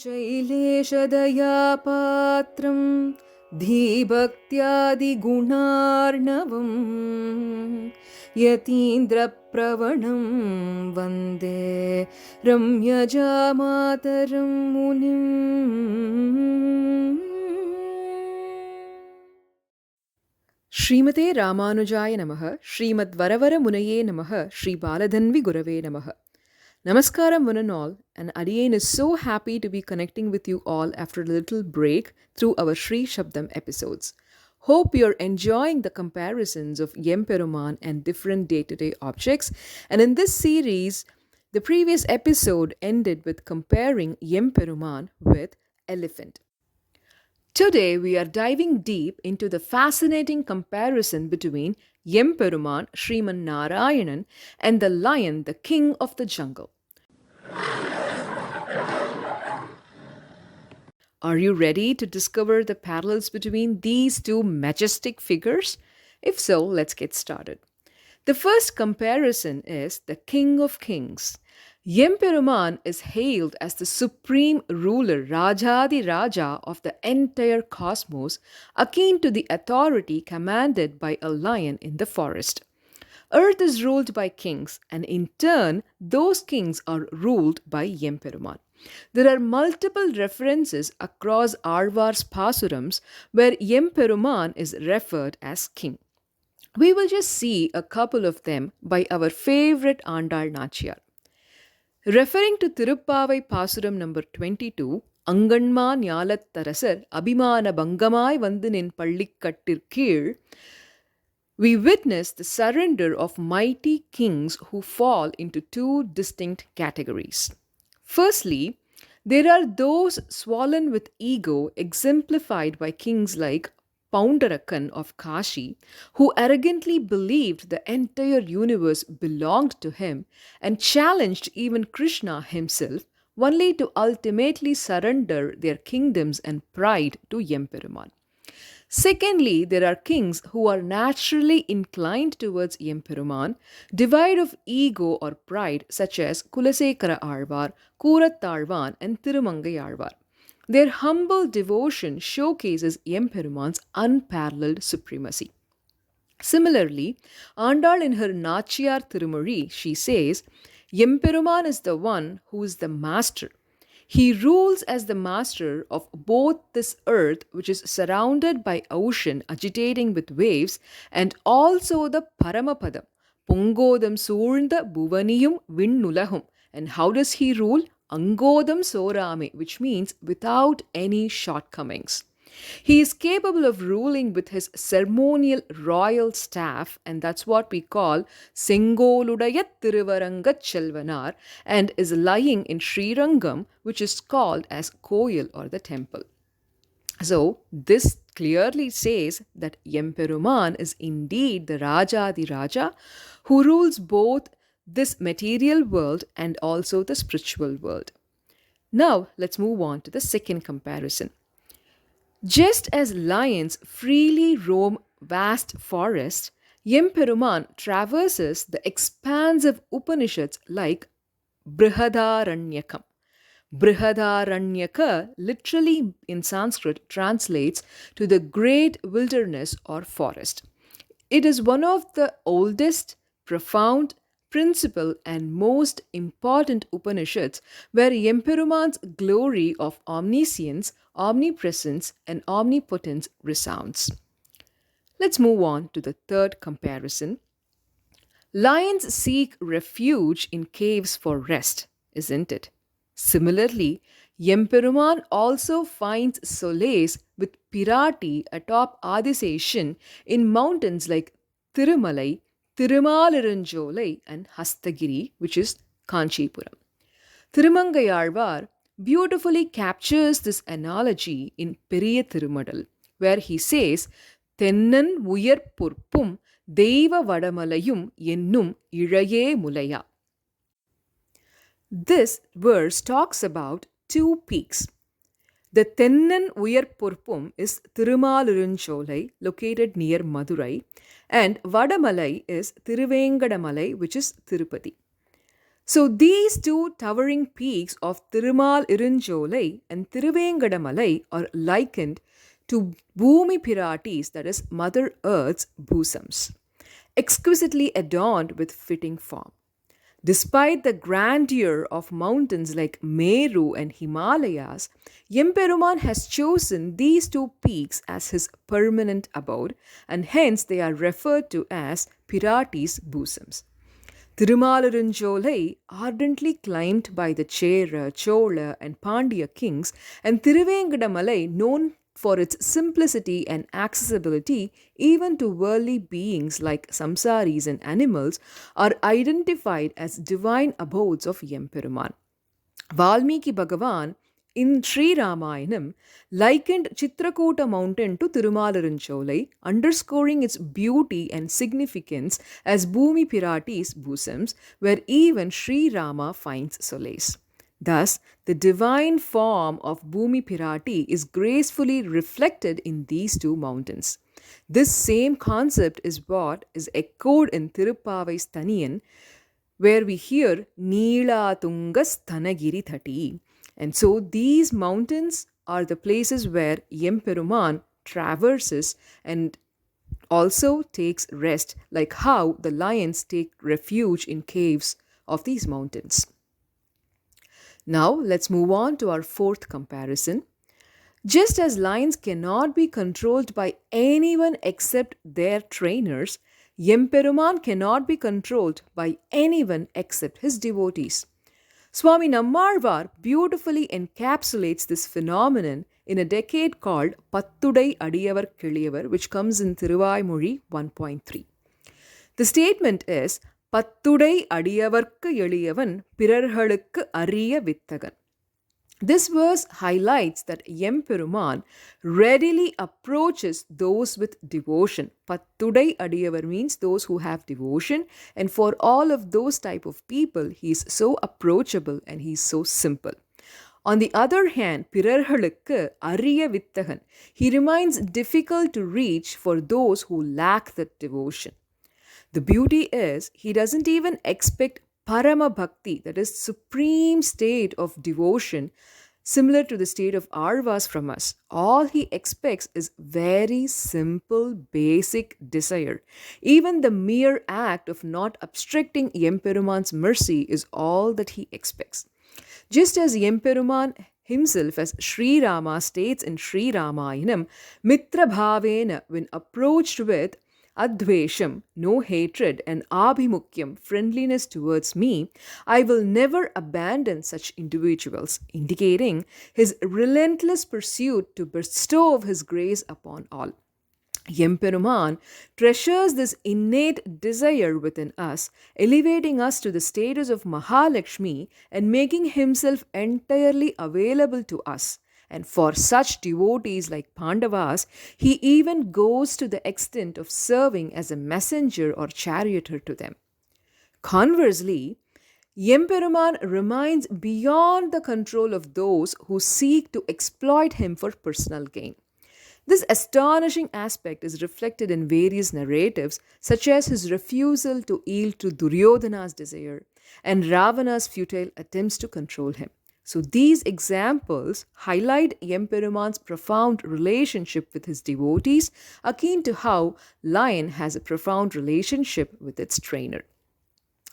शैलेशदयापात्रं धीभक्त्यादिगुणार्णवं यतीन्द्रप्रवणं वन्दे रम्यजामातरं मुनिम्. Srimathae Raamanujaya Namaha, Srimad.Varamunaye Namaha, Shri Baladhanvi Gurave Namaha. Namaskaram one and all, and Adiyan is so happy to be connecting with you all after a little break through our Shri Shabdham episodes. Hope you're enjoying the comparisons of Emperuman and different day-to-day objects. And in this series, the previous episode ended with comparing Emperuman with elephant. Today, we are diving deep into the fascinating comparison between Emperuman, Sriman Narayanan, and the lion, the king of the jungle. Are you ready to discover the parallels between these two majestic figures? If so, let's get started. The first comparison is the King of Kings. Emperuman is hailed as the supreme ruler, Rajadi Raja of the entire cosmos, akin to the authority commanded by a lion in the forest. Earth is ruled by kings, and in turn, those kings are ruled by Emperuman. There are multiple references across Alvar's Pasurams where Emperuman is referred as king. We will just see a couple of them by our favorite Andal Nachiyar. Referring to Tiruppavai Pasuram number 22, Anganma Nyalatarasar Abhimana Bangamai Vandinin Pallikattirkir, we witness the surrender of mighty kings who fall into two distinct categories. Firstly, there are those swollen with ego exemplified by kings like Poundarakan of Kashi, who arrogantly believed the entire universe belonged to him and challenged even Krishna himself, only to ultimately surrender their kingdoms and pride to Emperuman. Secondly, there are kings who are naturally inclined towards Emperuman, devoid of ego or pride, such as Kulasekara Alvar, Kooratalvan, and Thirumangai Alvar. Their humble devotion showcases Emperuman's unparalleled supremacy. Similarly, Andal in her Nachiyar Tirumozhi, she says, Emperuman is the one who is the master. He rules as the master of both this earth, which is surrounded by ocean agitating with waves, and also the Paramapadam, Pongodam Soornda Bhuvaniyum Vinnulahum. And how does he rule? Angodam Sorame, which means without any shortcomings. He is capable of ruling with his ceremonial royal staff, and that's what we call Sengoludayat Thiruvarangat Chelvanar, and is lying in Srirangam, which is called as Koyal or the temple. So, this clearly says that Emperuman is indeed the Rajadi Raja who rules both this material world and also the spiritual world. Now, let's move on to the second comparison. Just as lions freely roam vast forests, Emperuman traverses the expansive Upanishads like Brihadaranyakam. Brihadaranyaka literally in Sanskrit translates to the great wilderness or forest. It is one of the oldest, profound, principal and most important Upanishads where Emperuman's glory of omniscience, omnipresence and omnipotence resounds. Let's move on to the third comparison. Lions seek refuge in caves for rest, isn't it? Similarly, Emperuman also finds solace with Pirati atop Adiseshan in mountains like Tirumalai, Thirumalirunjolai and Hastagiri, which is Kanchipuram. Thirumangai Alvar beautifully captures this analogy in Periya Thirumadal, where he says, Tennan Uyar Purpum Deiva Vadamalayum Yennum Ilaye Mulaya. This verse talks about two peaks. The Tennan Uyar Purpum is Thirumalirunjolai, located near Madurai, and Vadamalai is Thiruvengadammalai, which is Tirupati. So these two towering peaks of Thirumal Irunjolai and Thiruvengadammalai are likened to Bhumi Piratis, that is, Mother Earth's bosoms, exquisitely adorned with fitting form. Despite the grandeur of mountains like Meru and Himalayas, Emperuman has chosen these two peaks as his permanent abode, and hence they are referred to as Piratis' bosoms. Thirumalarunjolai, ardently climbed by the Chera, Chola, and Pandya kings, and Thiruvengadammalai, known for its simplicity and accessibility even to worldly beings like samsaris and animals, are identified as divine abodes of Emperuman. Valmiki Bhagavan in Sri Ramayanam likened Chitrakoota mountain to Thirumalarunjolai, underscoring its beauty and significance as Bhumi Pirati's bosoms, where even Sri Rama finds solace. Thus, the divine form of Bhumi Pirati is gracefully reflected in these two mountains. This same concept is what is echoed in Tirupavai's Thaniyan, where we hear Neela Tungas Thanagiri Thati. And so these mountains are the places where Emperuman traverses and also takes rest, like how the lions take refuge in caves of these mountains. Now let's move on to our fourth comparison. Just as lions cannot be controlled by anyone except their trainers, Emperuman cannot be controlled by anyone except his devotees. Swami Nammalvar beautifully encapsulates this phenomenon in a decade called Pattudai Adiyavar Kiliyavar, which comes in Thiruvaimozhi 1.3. The statement is, Pattudai Adiyavarkku Eliyavan Pirarhalukku Ariya Vittagan. This verse highlights that Emperuman readily approaches those with devotion. Pattudai Adiyavar means those who have devotion, and for all of those type of people, he is so approachable and he is so simple. On the other hand, Pirarhalukku Ariya Vittagan, he remains difficult to reach for those who lack that devotion. The beauty is, he doesn't even expect Parama Bhakti, that is, supreme state of devotion, similar to the state of Arvas from us. All he expects is very simple, basic desire. Even the mere act of not obstructing Emperuman's mercy is all that he expects. Just as Emperuman himself, as Sri Rama states in Sri Ramayanam, Mitra Bhavena, when approached with Advesham, no hatred, and Abhimukyam, friendliness towards me, I will never abandon such individuals, indicating his relentless pursuit to bestow his grace upon all. Emperuman treasures this innate desire within us, elevating us to the status of Mahalakshmi and making himself entirely available to us. And for such devotees like Pandavas, he even goes to the extent of serving as a messenger or charioteer to them. Conversely, Emperuman remains beyond the control of those who seek to exploit him for personal gain. This astonishing aspect is reflected in various narratives, such as his refusal to yield to Duryodhana's desire and Ravana's futile attempts to control him. So these examples highlight Emperuman's profound relationship with his devotees, akin to how lion has a profound relationship with its trainer.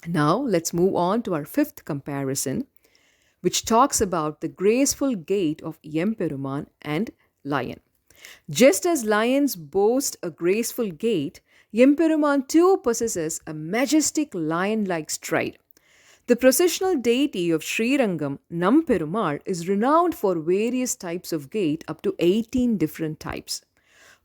Now let's move on to our fifth comparison, which talks about the graceful gait of Emperuman and lion. Just as lions boast a graceful gait, Emperuman too possesses a majestic lion-like stride. The processional deity of Srirangam, Namperumal, is renowned for various types of gait, up to 18 different types.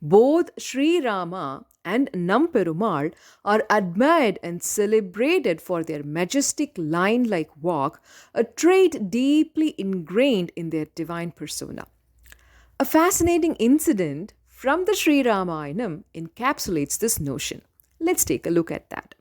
Both Sri Rama and Namperumal are admired and celebrated for their majestic lion-like walk, a trait deeply ingrained in their divine persona. A fascinating incident from the Sri Ramayanam encapsulates this notion. Let's take a look at that.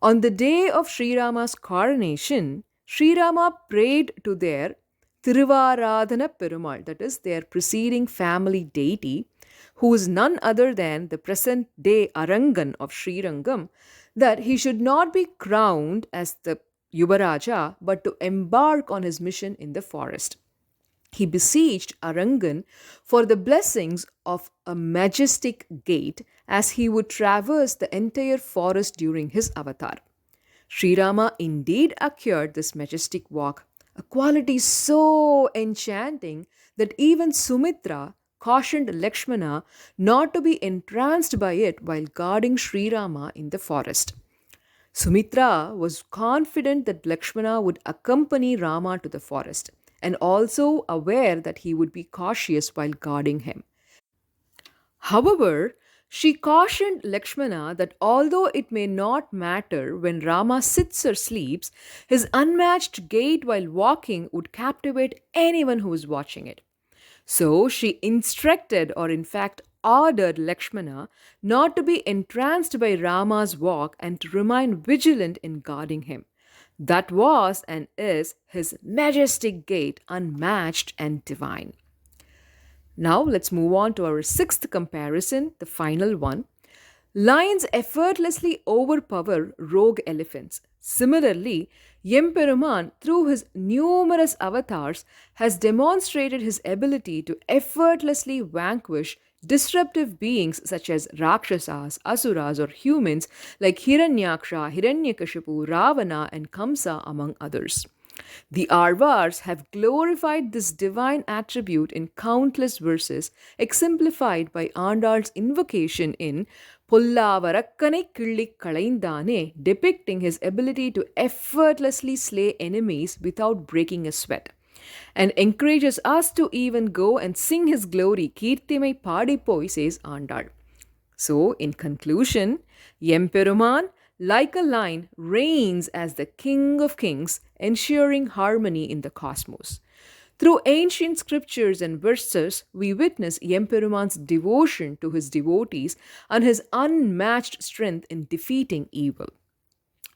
On the day of Sri Rama's coronation, Sri Rama prayed to their Thiruvaradhana Perumal, that is, their preceding family deity, who is none other than the present day Arangan of Srirangam, that he should not be crowned as the Yuvaraja, but to embark on his mission in the forest. He besieged Arangan for the blessings of a majestic gait as he would traverse the entire forest during his avatar. Srirama indeed acquired this majestic walk, a quality so enchanting that even Sumitra cautioned Lakshmana not to be entranced by it while guarding Srirama in the forest. Sumitra was confident that Lakshmana would accompany Rama to the forest and also aware that he would be cautious while guarding him. However, she cautioned Lakshmana that although it may not matter when Rama sits or sleeps, his unmatched gait while walking would captivate anyone who is watching it. So she instructed, or in fact ordered, Lakshmana not to be entranced by Rama's walk and to remain vigilant in guarding him. That was and is his majestic gait, unmatched and divine. Now let's move on to our sixth comparison, the final one. Lions effortlessly overpower rogue elephants. Similarly, Emperuman, through his numerous avatars, has demonstrated his ability to effortlessly vanquish disruptive beings such as Rakshasas, Asuras, or humans like Hiranyaksha, Hiranyakashipu, Ravana, and Kamsa, among others. The Arvars have glorified this divine attribute in countless verses, exemplified by Andal's invocation in Pollavarakkane Killi Kalaindane, depicting his ability to effortlessly slay enemies without breaking a sweat, and encourages us to even go and sing his glory, Kirtimai Padipoi, says Andal. So, in conclusion, Emperuman, like a lion, reigns as the king of kings, ensuring harmony in the cosmos. Through ancient scriptures and verses, we witness Emperuman's devotion to his devotees and his unmatched strength in defeating evil.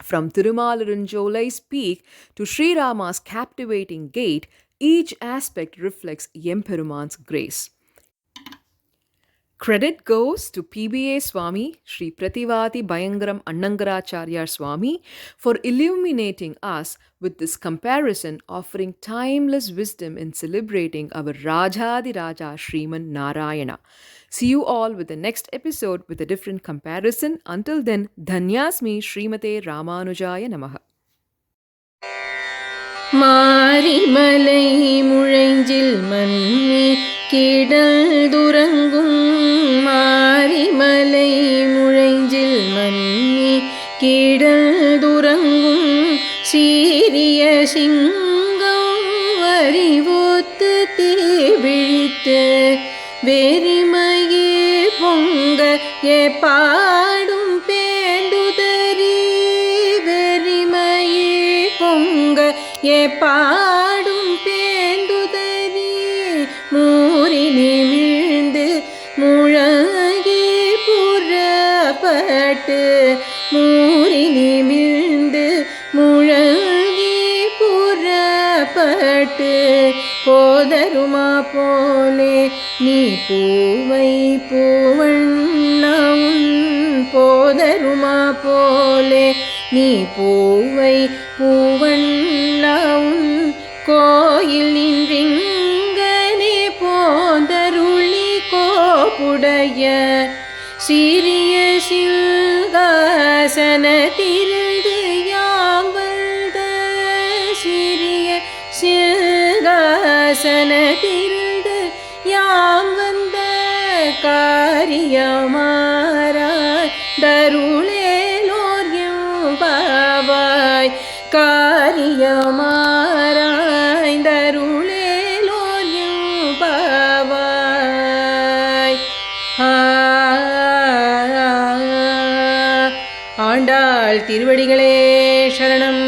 From Tirumalarunjolai's peak to Sri Rama's captivating gait, each aspect reflects Emperuman's grace. Credit goes to PBA Swami, Sri.PrathiVadi Bayangaram Annangarachariya Swami, for illuminating us with this comparison, offering timeless wisdom in celebrating our Rajadi Raja Sriman Narayana. See you all with the next episode with a different comparison. Until then, Dhanyasmi Srimathae Raamanujaya Namaha. மாரிமலை முழைஞ்சில் மன்னி கிடந்துறங்கும் மாரிமலை முழைஞ்சில் மன்னி கிடந்துறங்கும் சீரிய சிங்கம் அறிவோத்து தீவிழித்து வெறிமையே பொங்க பாடும் பேந்துதறி வெறிமையே பொங்க பாடும் பேந்துதறி மூறி நிமிழ்ந்து முழங்கி புறப்பட்டு மூறி நிமிழ்ந்து முழங்கி புறப்பட்டு போதருமா போலே நீ பூவை பூவண்ணாவும் போதருமா போலே நீ பூவை பூவண்ணாவும் கோயில் நின்றிங்கனே போதருளி கோப்புடைய சிறிய சிங்காசனத்திலிருந்து யாம் வந்த சிறிய சிங்காசனத்திலிருந்து யாம் வந்த காரியமாராய் தருளேலோர் எம்பாவாய் காரியமாராய் தருளேலோர் எம்பாவாய். ஆண்டாள் திருவடிகளே சரணம்.